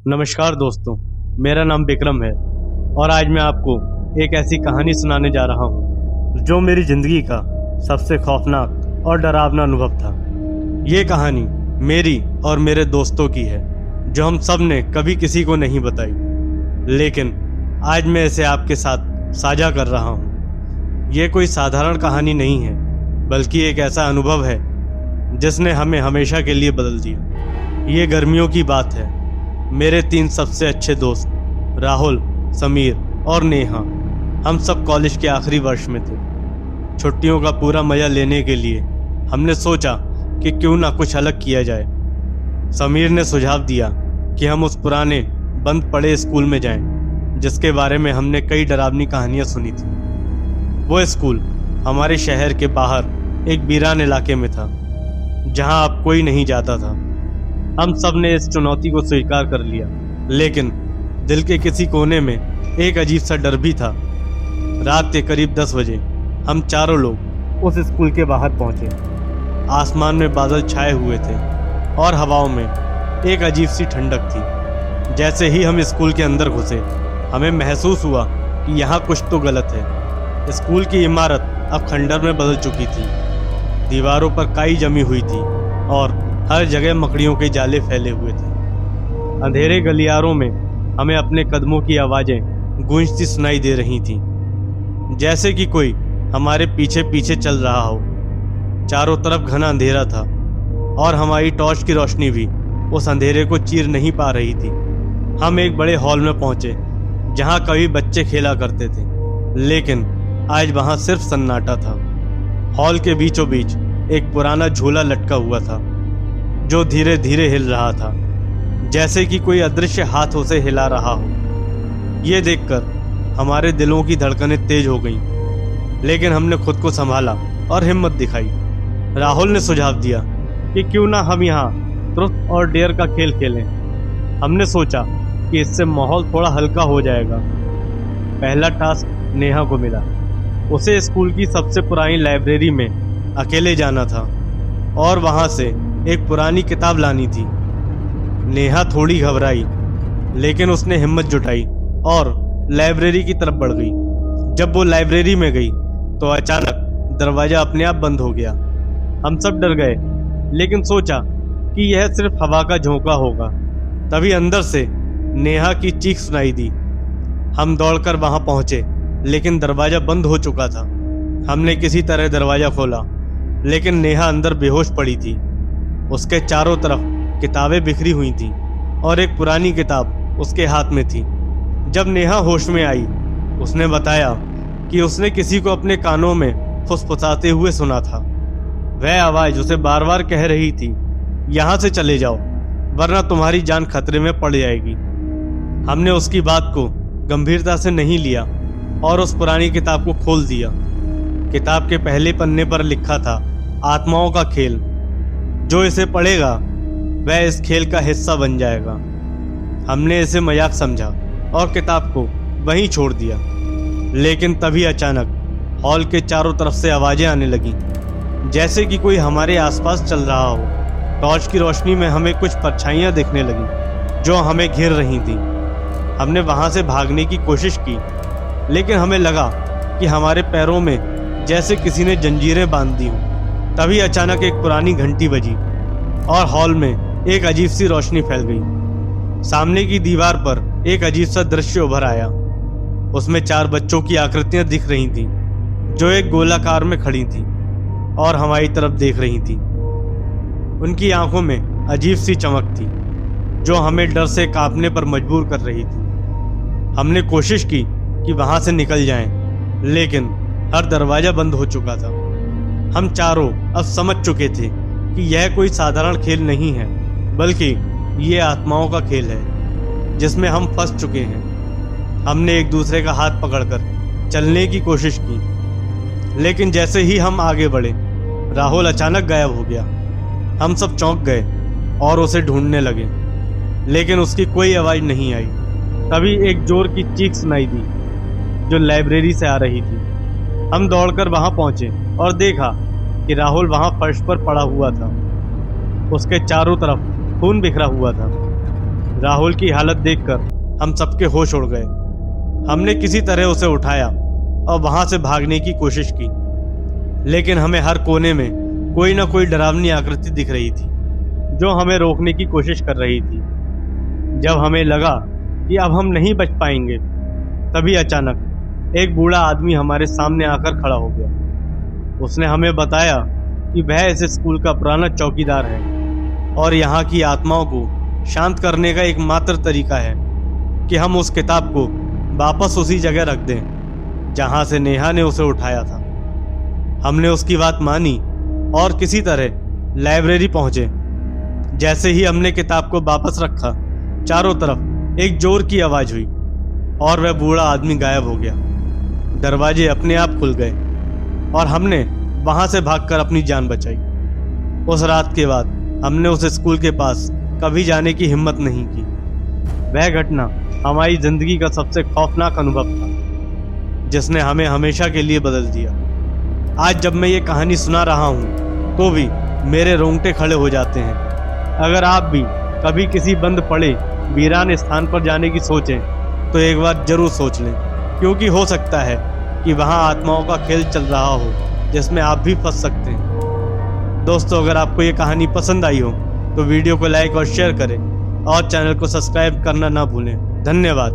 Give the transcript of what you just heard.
नमस्कार दोस्तों, मेरा नाम विक्रम है और आज मैं आपको एक ऐसी कहानी सुनाने जा रहा हूँ जो मेरी ज़िंदगी का सबसे खौफनाक और डरावना अनुभव था। ये कहानी मेरी और मेरे दोस्तों की है जो हम सब ने कभी किसी को नहीं बताई, लेकिन आज मैं इसे आपके साथ साझा कर रहा हूँ। ये कोई साधारण कहानी नहीं है, बल्कि एक ऐसा अनुभव है जिसने हमें हमेशा के लिए बदल दिया। ये गर्मियों की बात है। मेरे 3 सबसे अच्छे दोस्त राहुल, समीर और नेहा, हम सब कॉलेज के आखिरी वर्ष में थे। छुट्टियों का पूरा मज़ा लेने के लिए हमने सोचा कि क्यों ना कुछ अलग किया जाए। समीर ने सुझाव दिया कि हम उस पुराने बंद पड़े स्कूल में जाएं, जिसके बारे में हमने कई डरावनी कहानियां सुनी थी। वो स्कूल हमारे शहर के बाहर एक वीरान इलाके में था, जहां अब कोई नहीं जाता था। हम सब ने इस चुनौती को स्वीकार कर लिया, लेकिन दिल के किसी कोने में एक अजीब सा डर भी था। रात के करीब 10 बजे हम चारों लोग उस स्कूल के बाहर पहुंचे। आसमान में बादल छाए हुए थे और हवाओं में एक अजीब सी ठंडक थी। जैसे ही हम स्कूल के अंदर घुसे, हमें महसूस हुआ कि यहाँ कुछ तो गलत है। स्कूल की इमारत अब खंडर में बदल चुकी थी। दीवारों पर काई जमी हुई थी और हर जगह मकड़ियों के जाले फैले हुए थे। अंधेरे गलियारों में हमें अपने कदमों की आवाज़ें गूंजती सुनाई दे रही थीं, जैसे कि कोई हमारे पीछे पीछे चल रहा हो। चारों तरफ घना अंधेरा था और हमारी टॉर्च की रोशनी भी उस अंधेरे को चीर नहीं पा रही थी। हम एक बड़े हॉल में पहुंचे, जहां कभी बच्चे खेला करते थे, लेकिन आज वहां सिर्फ सन्नाटा था। हॉल के बीचों बीच एक पुराना झूला लटका हुआ था, जो धीरे धीरे हिल रहा था, जैसे कि कोई अदृश्य हाथ उसे हिला रहा हो। ये देखकर हमारे दिलों की धड़कनें तेज हो गईं, लेकिन हमने खुद को संभाला और हिम्मत दिखाई। राहुल ने सुझाव दिया कि क्यों ना हम यहाँ ट्रुथ और डेयर का खेल खेलें। हमने सोचा कि इससे माहौल थोड़ा हल्का हो जाएगा। पहला टास्क नेहा को मिला। उसे स्कूल की सबसे पुरानी लाइब्रेरी में अकेले जाना था और वहाँ से एक पुरानी किताब लानी थी। नेहा थोड़ी घबराई, लेकिन उसने हिम्मत जुटाई और लाइब्रेरी की तरफ बढ़ गई। जब वो लाइब्रेरी में गई तो अचानक दरवाज़ा अपने आप बंद हो गया। हम सब डर गए, लेकिन सोचा कि यह सिर्फ हवा का झोंका होगा। तभी अंदर से नेहा की चीख सुनाई दी। हम दौड़कर वहां पहुंचे, लेकिन दरवाज़ा बंद हो चुका था। हमने किसी तरह दरवाज़ा खोला, लेकिन नेहा अंदर बेहोश पड़ी थी। उसके चारों तरफ किताबें बिखरी हुई थीं और एक पुरानी किताब उसके हाथ में थी। जब नेहा होश में आई, उसने बताया कि उसने किसी को अपने कानों में फुसफुसाते हुए सुना था। वह आवाज़ उसे बार बार कह रही थी, यहाँ से चले जाओ, वरना तुम्हारी जान खतरे में पड़ जाएगी। हमने उसकी बात को गंभीरता से नहीं लिया और उस पुरानी किताब को खोल दिया। किताब के पहले पन्ने पर लिखा था, आत्माओं का खेल। जो इसे पढ़ेगा वह इस खेल का हिस्सा बन जाएगा। हमने इसे मजाक समझा और किताब को वहीं छोड़ दिया, लेकिन तभी अचानक हॉल के चारों तरफ से आवाज़ें आने लगीं, जैसे कि कोई हमारे आसपास चल रहा हो। टॉर्च की रोशनी में हमें कुछ परछाइयाँ दिखने लगीं जो हमें घेर रही थीं। हमने वहाँ से भागने की कोशिश की, लेकिन हमें लगा कि हमारे पैरों में जैसे किसी ने जंजीरें बांध दी हों। तभी अचानक एक पुरानी घंटी बजी और हॉल में एक अजीब सी रोशनी फैल गई। सामने की दीवार पर एक अजीब सा दृश्य उभर आया। उसमें 4 बच्चों की आकृतियां दिख रही थीं, जो एक गोलाकार में खड़ी थीं और हमारी तरफ देख रही थीं। उनकी आंखों में अजीब सी चमक थी, जो हमें डर से कांपने पर मजबूर कर रही थी। हमने कोशिश की कि वहां से निकल जाएं, लेकिन हर दरवाजा बंद हो चुका था। हम चारों अब समझ चुके थे कि यह कोई साधारण खेल नहीं है, बल्कि ये आत्माओं का खेल है, जिसमें हम फंस चुके हैं। हमने एक दूसरे का हाथ पकड़कर चलने की कोशिश की, लेकिन जैसे ही हम आगे बढ़े, राहुल अचानक गायब हो गया। हम सब चौंक गए और उसे ढूंढने लगे, लेकिन उसकी कोई आवाज़ नहीं आई। तभी एक जोर की चीख सुनाई दी, जो लाइब्रेरी से आ रही थी। हम दौड़कर वहां पहुंचे और देखा कि राहुल वहां फर्श पर पड़ा हुआ था। उसके चारों तरफ खून बिखरा हुआ था। राहुल की हालत देखकर हम सबके होश उड़ गए। हमने किसी तरह उसे उठाया और वहां से भागने की कोशिश की, लेकिन हमें हर कोने में कोई ना कोई डरावनी आकृति दिख रही थी जो हमें रोकने की कोशिश कर रही थी। जब हमें लगा कि अब हम नहीं बच पाएंगे, तभी अचानक एक बूढ़ा आदमी हमारे सामने आकर खड़ा हो गया। उसने हमें बताया कि वह इस स्कूल का पुराना चौकीदार है और यहाँ की आत्माओं को शांत करने का एकमात्र तरीका है कि हम उस किताब को वापस उसी जगह रख दें जहाँ से नेहा ने उसे उठाया था। हमने उसकी बात मानी और किसी तरह लाइब्रेरी पहुंचे। जैसे ही हमने किताब को वापस रखा, चारों तरफ एक जोर की आवाज हुई और वह बूढ़ा आदमी गायब हो गया। दरवाजे अपने आप खुल गए और हमने वहां से भागकर अपनी जान बचाई। उस रात के बाद हमने उस स्कूल के पास कभी जाने की हिम्मत नहीं की। वह घटना हमारी जिंदगी का सबसे खौफनाक अनुभव था, जिसने हमें हमेशा के लिए बदल दिया। आज जब मैं ये कहानी सुना रहा हूँ तो भी मेरे रोंगटे खड़े हो जाते हैं। अगर आप भी कभी किसी बंद पड़े वीरान स्थान पर जाने की सोचें तो एक बार जरूर सोच लें, क्योंकि हो सकता है कि वहाँ आत्माओं का खेल चल रहा हो जिसमें आप भी फंस सकते हैं। दोस्तों, अगर आपको ये कहानी पसंद आई हो तो वीडियो को लाइक और शेयर करें और चैनल को सब्सक्राइब करना ना भूलें। धन्यवाद।